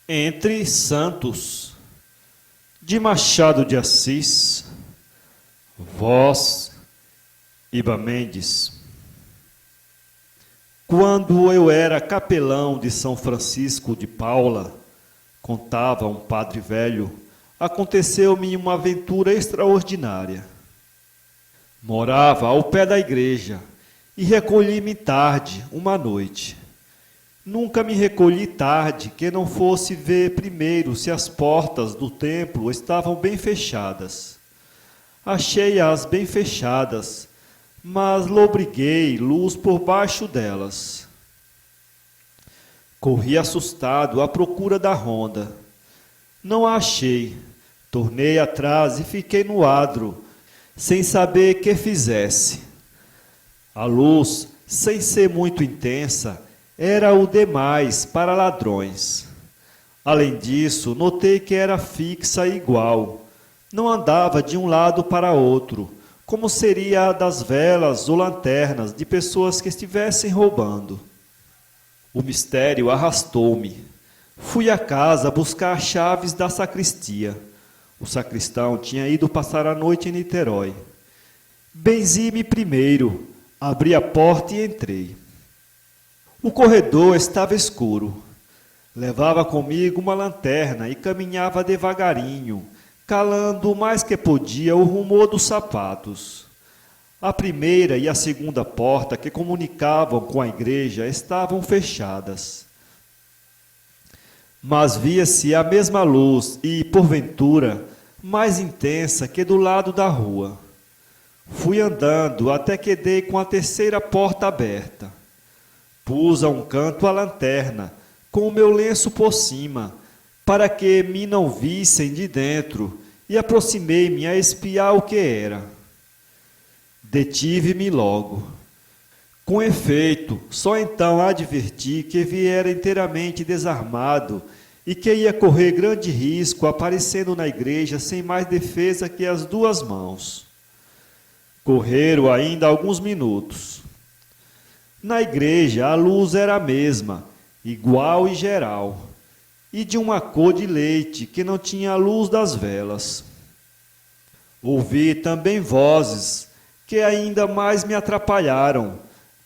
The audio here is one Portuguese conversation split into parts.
Entre Santos, de Machado de Assis, voz Iba Mendes. Quando eu era capelão de São Francisco de Paula, contava um padre velho, aconteceu-me uma aventura extraordinária. Morava ao pé da igreja e recolhi-me tarde, uma noite. Nunca me recolhi tarde que não fosse ver primeiro se as portas do templo estavam bem fechadas. Achei-as bem fechadas, mas lobriguei luz por baixo delas. Corri assustado à procura da ronda. Não a achei. Tornei atrás e fiquei no adro, sem saber que fizesse. A luz, sem ser muito intensa, era o demais para ladrões. Além disso, notei que era fixa e igual. Não andava de um lado para outro, como seria a das velas ou lanternas de pessoas que estivessem roubando. O mistério arrastou-me. Fui à casa buscar chaves da sacristia. O sacristão tinha ido passar a noite em Niterói. Benzi-me primeiro, abri a porta e entrei. O corredor estava escuro. Levava comigo uma lanterna e caminhava devagarinho, calando o mais que podia o rumor dos sapatos. A primeira e a segunda porta que comunicavam com a igreja estavam fechadas. Mas via-se a mesma luz e, porventura, mais intensa que do lado da rua. Fui andando até que dei com a terceira porta aberta. Pus a um canto a lanterna, com o meu lenço por cima, para que me não vissem de dentro, e aproximei-me a espiar o que era. Detive-me logo. Com efeito, só então adverti que viera inteiramente desarmado e que ia correr grande risco aparecendo na igreja sem mais defesa que as duas mãos. Correram ainda alguns minutos. Na igreja a luz era a mesma, igual e geral, e de uma cor de leite que não tinha a luz das velas. Ouvi também vozes que ainda mais me atrapalharam,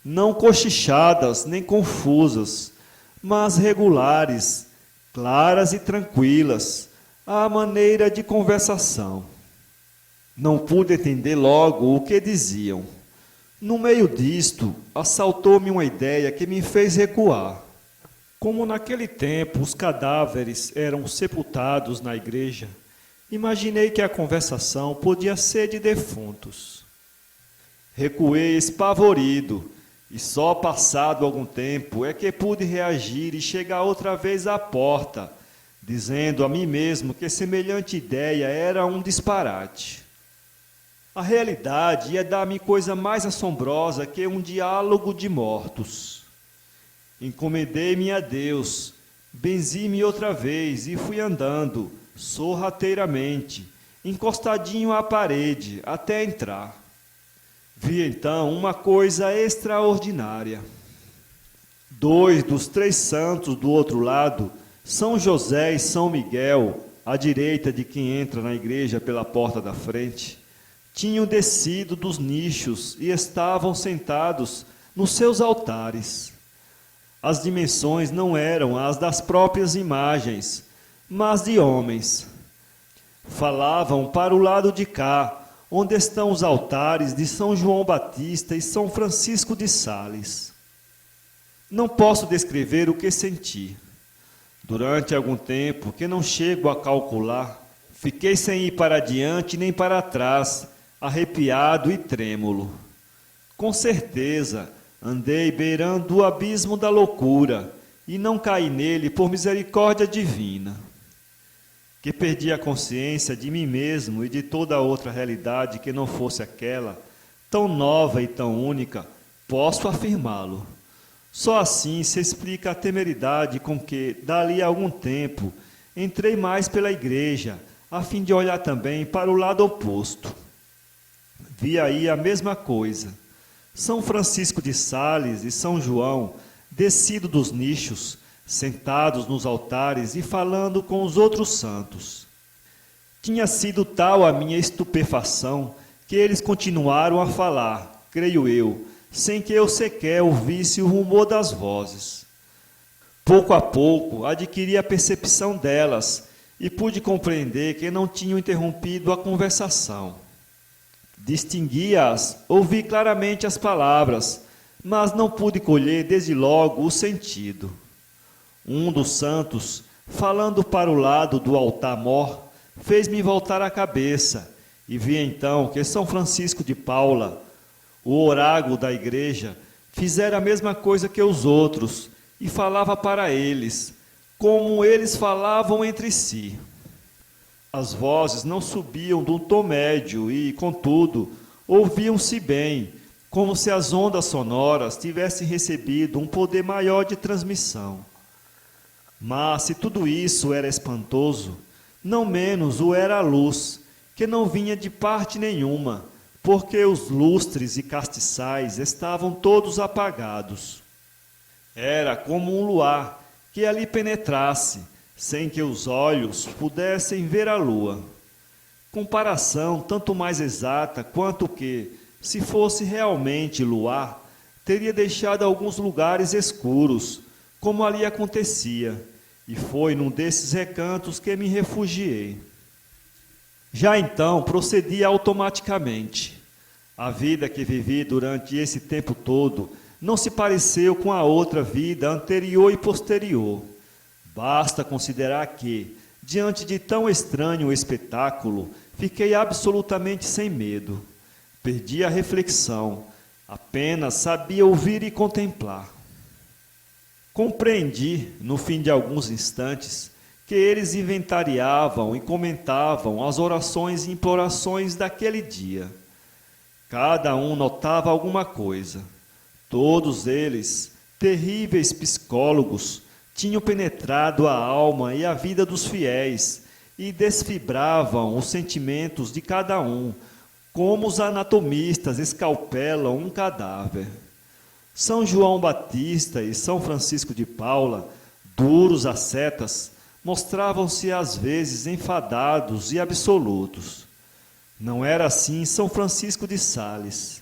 não cochichadas nem confusas, mas regulares, claras e tranquilas, à maneira de conversação. Não pude entender logo o que diziam. No meio disto, assaltou-me uma ideia que me fez recuar. Como naquele tempo os cadáveres eram sepultados na igreja, imaginei que a conversação podia ser de defuntos. Recuei espavorido, e só passado algum tempo é que pude reagir e chegar outra vez à porta, dizendo a mim mesmo que semelhante ideia era um disparate. A realidade ia dar-me coisa mais assombrosa que um diálogo de mortos. Encomendei-me a Deus, benzi-me outra vez e fui andando, sorrateiramente, encostadinho à parede, até entrar. Vi então uma coisa extraordinária. 2 dos 3 santos do outro lado, São José e São Miguel, à direita de quem entra na igreja pela porta da frente, tinham descido dos nichos e estavam sentados nos seus altares. As dimensões não eram as das próprias imagens, mas de homens. Falavam para o lado de cá, onde estão os altares de São João Batista e São Francisco de Sales. Não posso descrever o que senti. Durante algum tempo, que não chego a calcular, fiquei sem ir para diante nem para trás, arrepiado e trêmulo. Com certeza, andei beirando o abismo da loucura e não caí nele por misericórdia divina. Que perdi a consciência de mim mesmo e de toda outra realidade que não fosse aquela, tão nova e tão única, posso afirmá-lo. Só assim se explica a temeridade com que, dali a algum tempo, entrei mais pela igreja, a fim de olhar também para o lado oposto. Vi aí a mesma coisa. São Francisco de Sales e São João, descido dos nichos, sentados nos altares e falando com os outros santos. Tinha sido tal a minha estupefação que eles continuaram a falar, creio eu, sem que eu sequer ouvisse o rumor das vozes. Pouco a pouco adquiri a percepção delas e pude compreender que não tinham interrompido a conversação. Distingui-as, ouvi claramente as palavras, mas não pude colher desde logo o sentido. Um dos santos, falando para o lado do altar-mor, fez-me voltar a cabeça, e vi então que São Francisco de Paula, o oráculo da igreja, fizera a mesma coisa que os outros, e falava para eles, como eles falavam entre si. As vozes não subiam de um tom médio e, contudo, ouviam-se bem, como se as ondas sonoras tivessem recebido um poder maior de transmissão. Mas, se tudo isso era espantoso, não menos o era a luz, que não vinha de parte nenhuma, porque os lustres e castiçais estavam todos apagados. Era como um luar que ali penetrasse, sem que os olhos pudessem ver a lua. Comparação tanto mais exata quanto que, se fosse realmente luar, teria deixado alguns lugares escuros, como ali acontecia, e foi num desses recantos que me refugiei. Já então procedi automaticamente. A vida que vivi durante esse tempo todo não se pareceu com a outra vida anterior e posterior. Basta considerar que, diante de tão estranho espetáculo, fiquei absolutamente sem medo. Perdi a reflexão, apenas sabia ouvir e contemplar. Compreendi, no fim de alguns instantes, que eles inventariavam e comentavam as orações e implorações daquele dia. Cada um notava alguma coisa. Todos eles, terríveis psicólogos, tinham penetrado a alma e a vida dos fiéis e desfibravam os sentimentos de cada um, como os anatomistas escalpelam um cadáver. São João Batista e São Francisco de Paula, duros ascetas, mostravam-se às vezes enfadados e absolutos. Não era assim São Francisco de Sales.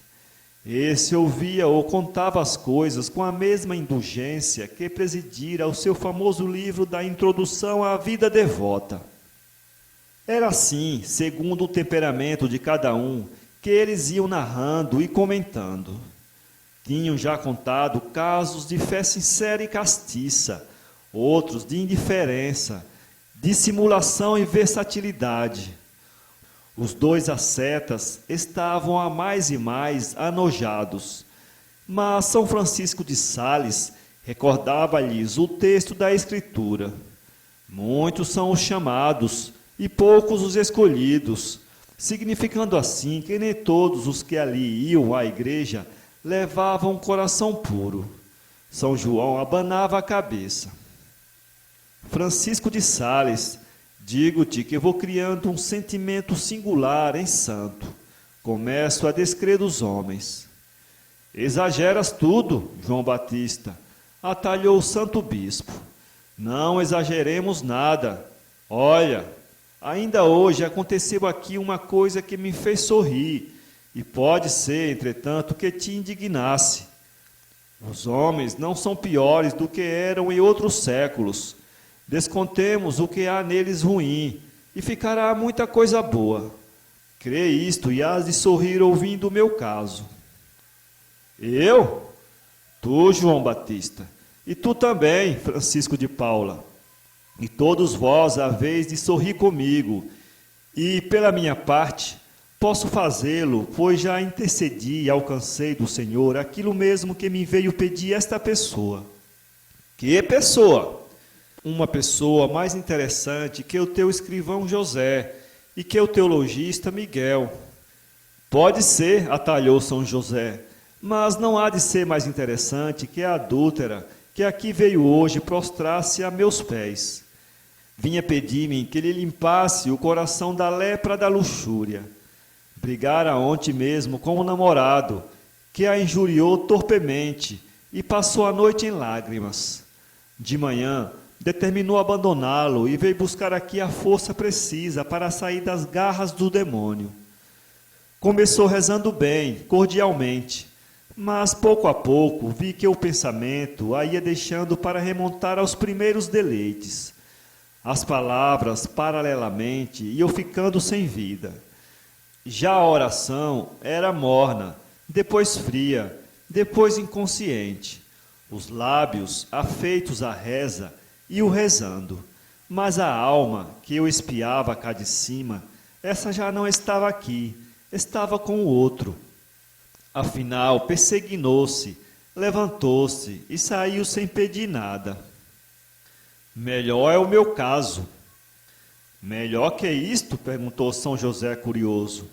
Esse ouvia ou contava as coisas com a mesma indulgência que presidira o seu famoso livro da Introdução à Vida Devota. Era assim, segundo o temperamento de cada um, que eles iam narrando e comentando. Tinham já contado casos de fé sincera e castiça, outros de indiferença, dissimulação e versatilidade. Os dois ascetas estavam a mais e mais anojados, mas São Francisco de Sales recordava-lhes o texto da Escritura. Muitos são os chamados e poucos os escolhidos, significando assim que nem todos os que ali iam à igreja levavam um coração puro. São João abanava a cabeça. Francisco de Sales, digo-te que vou criando um sentimento singular em santo. Começo a descrer dos homens. Exageras tudo, João Batista, atalhou o santo bispo. Não exageremos nada. Olha, ainda hoje aconteceu aqui uma coisa que me fez sorrir, e pode ser, entretanto, que te indignasse. Os homens não são piores do que eram em outros séculos. Descontemos o que há neles ruim, e ficará muita coisa boa. Crê isto e hás de sorrir ouvindo o meu caso. Eu? Tu, João Batista, e tu também, Francisco de Paula. E todos vós haveis de sorrir comigo, e, pela minha parte, posso fazê-lo, pois já intercedi e alcancei do Senhor aquilo mesmo que me veio pedir esta pessoa. Que pessoa? Uma pessoa mais interessante que o teu escrivão José e que o teologista Miguel. Pode ser, atalhou São José, mas não há de ser mais interessante que a adúltera que aqui veio hoje prostrar-se a meus pés. Vinha pedir-me que lhe limpasse o coração da lepra da luxúria. Brigara ontem mesmo com o namorado, que a injuriou torpemente e passou a noite em lágrimas. De manhã, determinou abandoná-lo e veio buscar aqui a força precisa para sair das garras do demônio. Começou rezando bem, cordialmente, mas pouco a pouco vi que o pensamento a ia deixando para remontar aos primeiros deleites. As palavras, paralelamente, iam ficando sem vida. Já a oração era morna, depois fria, depois inconsciente. Os lábios, afeitos à reza, iam rezando. Mas a alma, que eu espiava cá de cima, essa já não estava aqui, estava com o outro. Afinal, persignou-se, levantou-se e saiu sem pedir nada. Melhor é o meu caso. Melhor que isto? Perguntou São José curioso.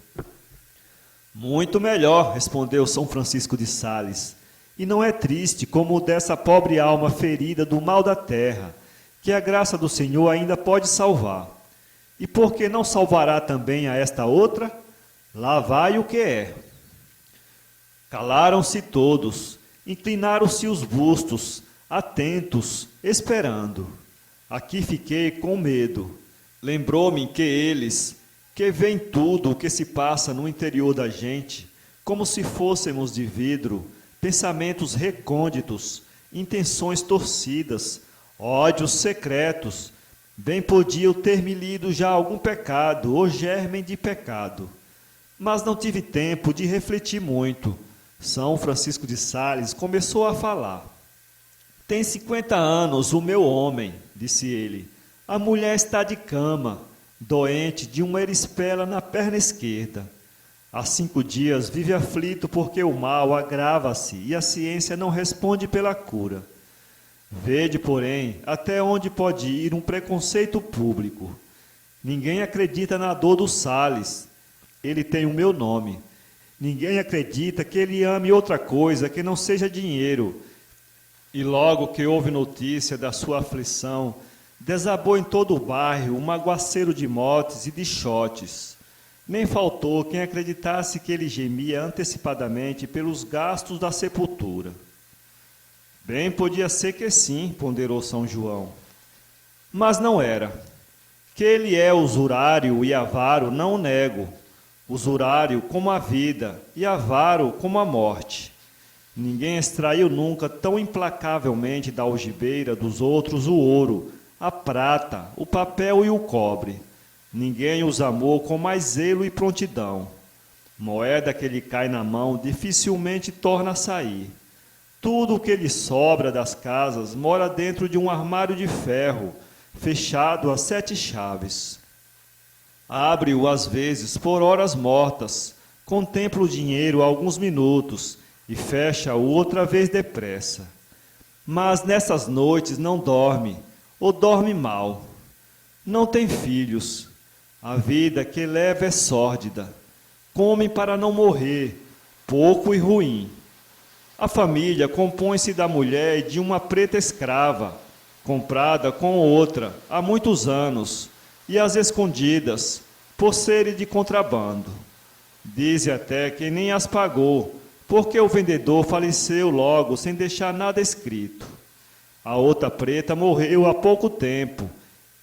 Muito melhor, respondeu São Francisco de Sales. E não é triste como o dessa pobre alma ferida do mal da terra, que a graça do Senhor ainda pode salvar. E por que não salvará também a esta outra? Lá vai o que é. Calaram-se todos, inclinaram-se os bustos, atentos, esperando. Aqui fiquei com medo. Lembrou-me que eles, que veem tudo o que se passa no interior da gente, como se fôssemos de vidro, pensamentos recônditos, intenções torcidas, ódios secretos, bem podiam ter-me lido já algum pecado ou germe de pecado. Mas não tive tempo de refletir muito. São Francisco de Sales começou a falar. Tem 50 anos o meu homem, disse ele. A mulher está de cama, doente de uma erispela na perna esquerda. Há 5 dias vive aflito porque o mal agrava-se e a ciência não responde pela cura. Vede, porém, até onde pode ir um preconceito público. Ninguém acredita na dor do Sales. Ele tem o meu nome. Ninguém acredita que ele ame outra coisa que não seja dinheiro. E logo que houve notícia da sua aflição, desabou em todo o bairro um aguaceiro de motes e de chotes. Nem faltou quem acreditasse que ele gemia antecipadamente pelos gastos da sepultura. Bem podia ser que sim, ponderou São João. Mas não era. Que ele é usurário e avaro, não o nego. Usurário como a vida e avaro como a morte. Ninguém extraiu nunca tão implacavelmente da algibeira dos outros o ouro, a prata, o papel e o cobre. Ninguém os amou com mais zelo e prontidão. Moeda que lhe cai na mão dificilmente torna a sair. Tudo o que lhe sobra das casas mora dentro de um armário de ferro, fechado a 7 chaves. Abre-o às vezes por horas mortas, contempla o dinheiro alguns minutos e fecha-o outra vez depressa. Mas nessas noites não dorme, ou dorme mal. Não tem filhos. A vida que leva é sórdida. Come para não morrer, pouco e ruim. A família compõe-se da mulher e de uma preta escrava, comprada com outra há muitos anos, e às escondidas, por serem de contrabando. Diz até que nem as pagou, porque o vendedor faleceu logo, sem deixar nada escrito. A outra preta morreu há pouco tempo,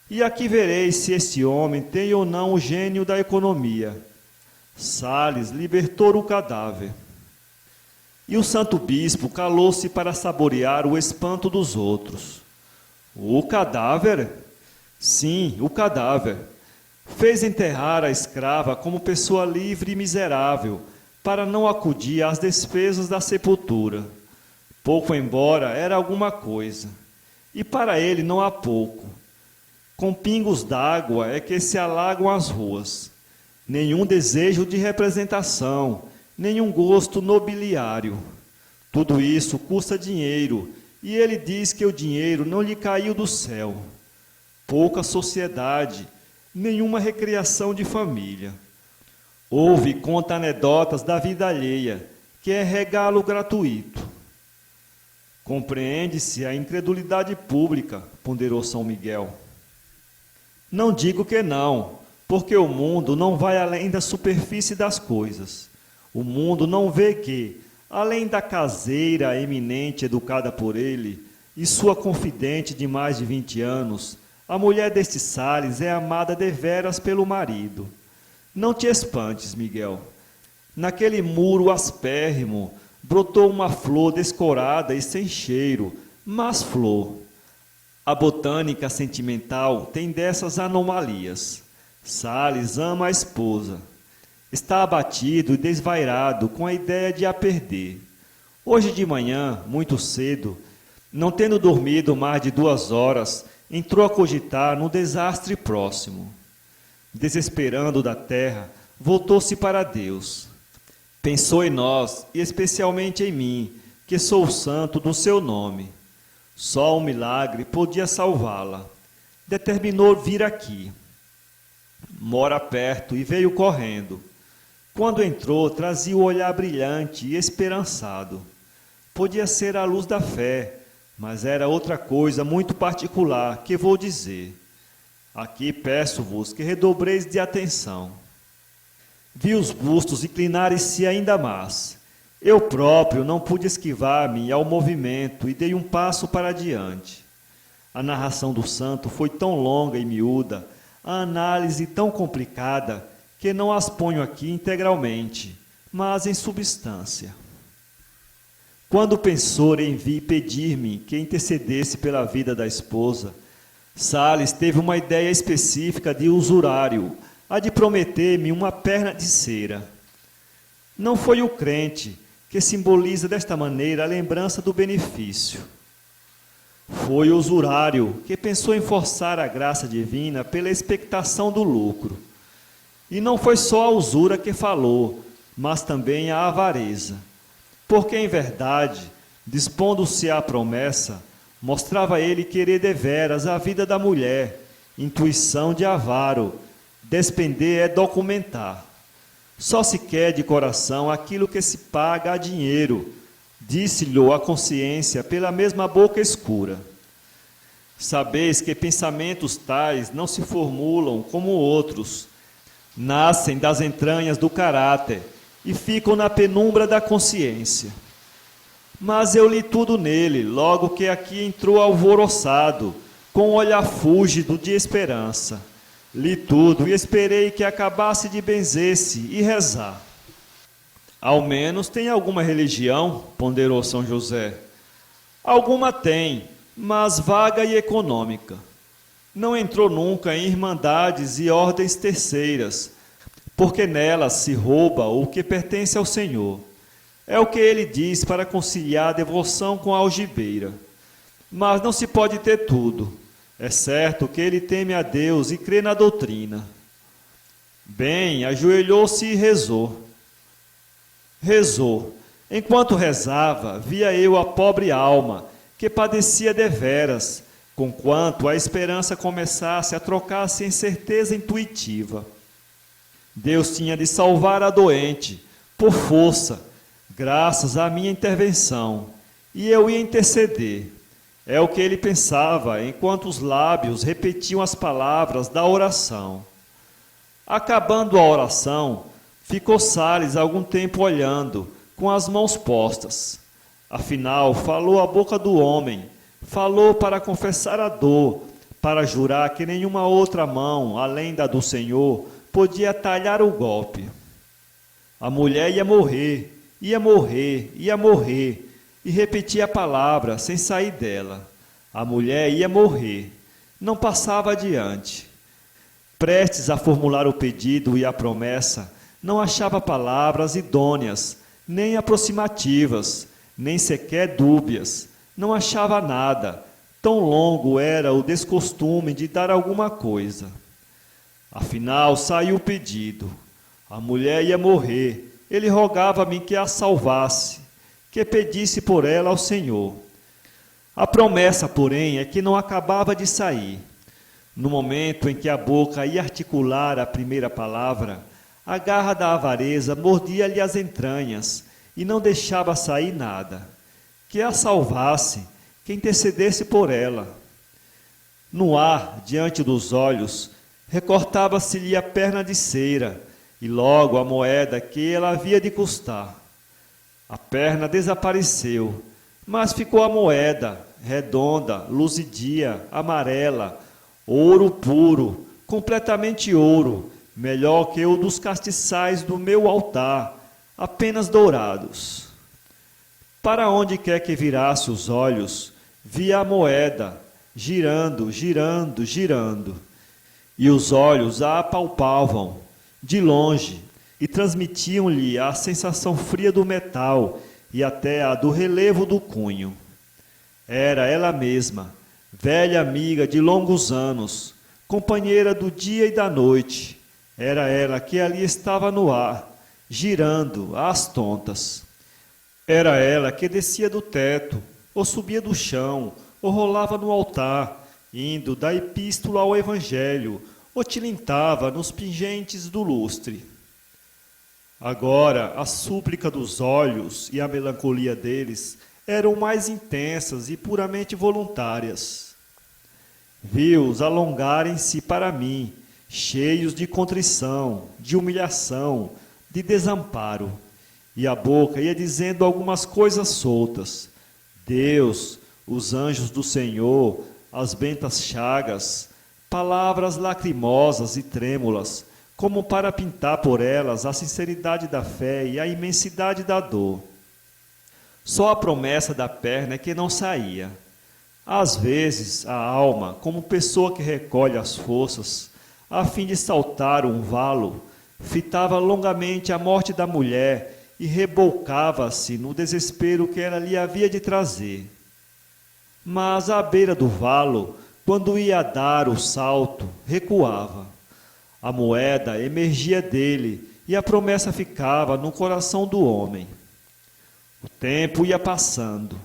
e aqui vereis se este homem tem ou não o gênio da economia. Sales libertou o cadáver. E o santo bispo calou-se para saborear o espanto dos outros. O cadáver? Sim, o cadáver. Fez enterrar a escrava como pessoa livre e miserável, para não acudir às despesas da sepultura. Pouco embora era alguma coisa, e para ele não há pouco. Com pingos d'água é que se alagam as ruas. Nenhum desejo de representação, nenhum gosto nobiliário. Tudo isso custa dinheiro, e ele diz que o dinheiro não lhe caiu do céu. Pouca sociedade, nenhuma recreação de família. Ouve e conta anedotas da vida alheia, que é regalo gratuito. Compreende-se a incredulidade pública, ponderou São Miguel. Não digo que não, porque o mundo não vai além da superfície das coisas. O mundo não vê que, além da caseira eminente educada por ele, e sua confidente de mais de 20 anos, a mulher deste Sales é amada deveras pelo marido. Não te espantes, Miguel. Naquele muro aspérrimo brotou uma flor descorada e sem cheiro, mas flor. A botânica sentimental tem dessas anomalias. Sales ama a esposa. Está abatido e desvairado com a ideia de a perder. Hoje de manhã, muito cedo, não tendo dormido mais de 2 horas, entrou a cogitar no desastre próximo. Desesperando da terra, voltou-se para Deus. Pensou em nós, e especialmente em mim, que sou o santo do seu nome. Só um milagre podia salvá-la. Determinou vir aqui. Mora perto e veio correndo. Quando entrou, trazia o olhar brilhante e esperançado. Podia ser a luz da fé, mas era outra coisa muito particular que vou dizer. Aqui peço-vos que redobreis de atenção. Vi os bustos inclinarem-se ainda mais. Eu próprio não pude esquivar-me ao movimento e dei um passo para diante. A narração do santo foi tão longa e miúda, a análise tão complicada, que não as ponho aqui integralmente, mas em substância. Quando pensou em vir pedir-me que intercedesse pela vida da esposa, Sales teve uma ideia específica de usurário, a de prometer-me uma perna de cera. Não foi o crente que simboliza desta maneira a lembrança do benefício. Foi o usurário que pensou em forçar a graça divina pela expectação do lucro. E não foi só a usura que falou, mas também a avareza. Porque, em verdade, dispondo-se à promessa, mostrava ele querer deveras a vida da mulher, intuição de avaro, despender é documentar. Só se quer de coração aquilo que se paga a dinheiro, disse-lhe a consciência pela mesma boca escura. Sabeis que pensamentos tais não se formulam como outros, nascem das entranhas do caráter e ficam na penumbra da consciência. Mas eu li tudo nele, logo que aqui entrou alvoroçado, com um olhar fúlgido de esperança. Li tudo e esperei que acabasse de benzer-se e rezar. Ao menos tem alguma religião, ponderou São José. Alguma tem, mas vaga e econômica. Não entrou nunca em irmandades e ordens terceiras, porque nelas se rouba o que pertence ao Senhor. É o que ele diz para conciliar a devoção com a algibeira. Mas não se pode ter tudo. É certo que ele teme a Deus e crê na doutrina. Bem, ajoelhou-se e rezou. Rezou. Enquanto rezava, via eu a pobre alma, que padecia deveras, conquanto a esperança começasse a trocar-se em certeza intuitiva. Deus tinha de salvar a doente, por força, graças à minha intervenção, e eu ia interceder. É o que ele pensava, enquanto os lábios repetiam as palavras da oração. Acabando a oração, ficou Sales algum tempo olhando, com as mãos postas. Afinal, falou a boca do homem, falou para confessar a dor, para jurar que nenhuma outra mão, além da do Senhor, podia talhar o golpe. A mulher ia morrer, ia morrer, ia morrer, e repetia a palavra sem sair dela. A mulher ia morrer, não passava adiante. Prestes a formular o pedido e a promessa, não achava palavras idôneas, nem aproximativas, nem sequer dúbias. Não achava nada, tão longo era o descostume de dar alguma coisa. Afinal, saiu o pedido. A mulher ia morrer, ele rogava-me que a salvasse, que pedisse por ela ao Senhor. A promessa, porém, é que não acabava de sair. No momento em que a boca ia articular a primeira palavra, a garra da avareza mordia-lhe as entranhas e não deixava sair nada. Que a salvasse, que intercedesse por ela. No ar, diante dos olhos, recortava-se-lhe a perna de cera e logo a moeda que ela havia de custar. A perna desapareceu, Mas ficou a moeda, redonda, luzidia, amarela, ouro puro, completamente ouro, melhor que o dos castiçais do meu altar, apenas dourados. Para onde quer que virasse os olhos, via a moeda, girando, girando, girando. E os olhos a apalpavam, de longe, e transmitiam-lhe a sensação fria do metal e até a do relevo do cunho. Era ela mesma, velha amiga de longos anos, companheira do dia e da noite. Era ela que ali estava no ar, girando às tontas. Era ela que descia do teto, ou subia do chão, ou rolava no altar, indo da epístola ao evangelho, ou tilintava nos pingentes do lustre. Agora, a súplica dos olhos e a melancolia deles eram mais intensas e puramente voluntárias. Vi-os alongarem-se para mim, cheios de contrição, de humilhação, de desamparo, e a boca ia dizendo algumas coisas soltas. Deus, os anjos do Senhor, as bentas chagas, palavras lacrimosas e trêmulas, como para pintar por elas a sinceridade da fé e a imensidade da dor. Só a promessa da perna é que não saía. Às vezes, a alma, como pessoa que recolhe as forças, a fim de saltar um valo, fitava longamente a morte da mulher e rebolcava-se no desespero que ela lhe havia de trazer. Mas à beira do valo, quando ia dar o salto, recuava. A moeda emergia dele e a promessa ficava no coração do homem. O tempo ia passando.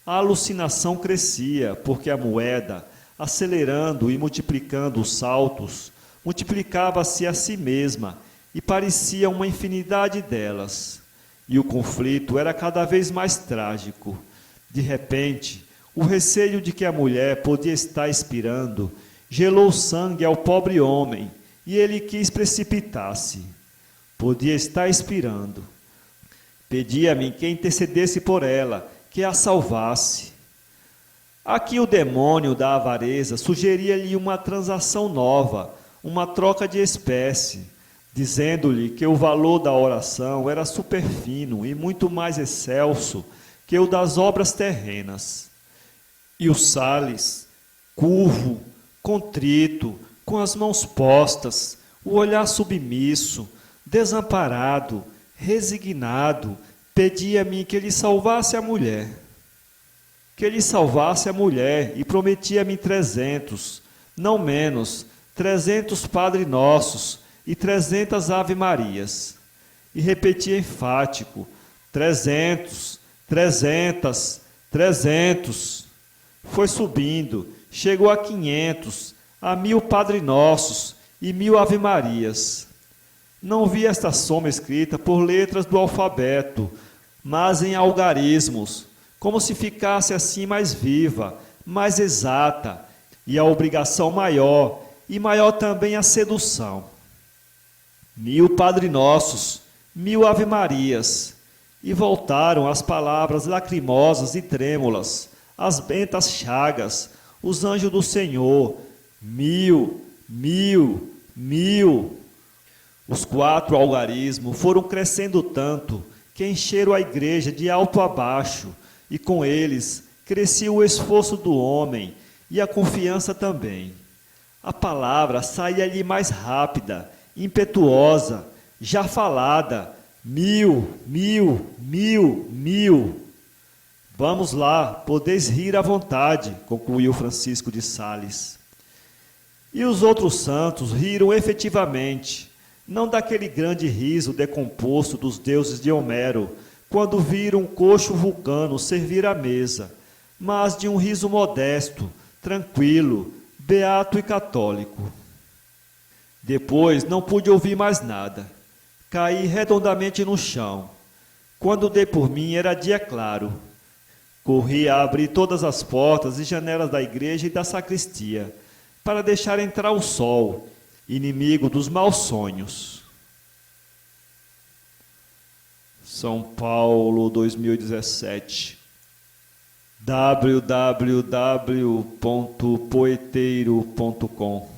A alucinação crescia, porque a moeda, acelerando e multiplicando os saltos, multiplicava-se a si mesma e parecia uma infinidade delas. E o conflito era cada vez mais trágico. De repente, o receio de que a mulher podia estar expirando gelou sangue ao pobre homem, e ele quis precipitar-se. Podia estar expirando. Pedia-me que intercedesse por ela, que a salvasse. Aqui o demônio da avareza sugeria-lhe uma transação nova, uma troca de espécie, dizendo-lhe que o valor da oração era superfino e muito mais excelso que o das obras terrenas. E o Sales, curvo, contrito, com as mãos postas, o olhar submisso, desamparado, resignado, pedia-me que lhe salvasse a mulher. Que lhe salvasse a mulher e prometia-me 300, não menos, 300 Padre Nossos e 300 Ave Marias. E repetia enfático, 300, 300, 300. Foi subindo, chegou a 500, a 1000 Padre Nossos e 1000 Ave Marias. Não vi esta soma escrita por letras do alfabeto, mas em algarismos, como se ficasse assim mais viva, mais exata, e a obrigação maior, e maior também a sedução. 1000 Padre Nossos, 1000 Ave Marias, e voltaram as palavras lacrimosas e trêmulas, as bentas chagas, os anjos do Senhor, 1000, 1000, 1000. Os 4 algarismos foram crescendo tanto que encheram a igreja de alto a baixo, e com eles crescia o esforço do homem e a confiança também. A palavra saía-lhe mais rápida, impetuosa, já falada, 1000, 1000, 1000, 1000. Vamos lá, podeis rir à vontade, concluiu Francisco de Sales. E os outros santos riram efetivamente, não daquele grande riso decomposto dos deuses de Homero, quando viram um coxo vulcano servir à mesa, mas de um riso modesto, tranquilo, beato e católico. Depois não pude ouvir mais nada. Caí redondamente no chão. Quando dei por mim era dia claro. Corri a abrir todas as portas e janelas da igreja e da sacristia, para deixar entrar o sol, inimigo dos maus sonhos. São Paulo, 2017. www.poeteiro.com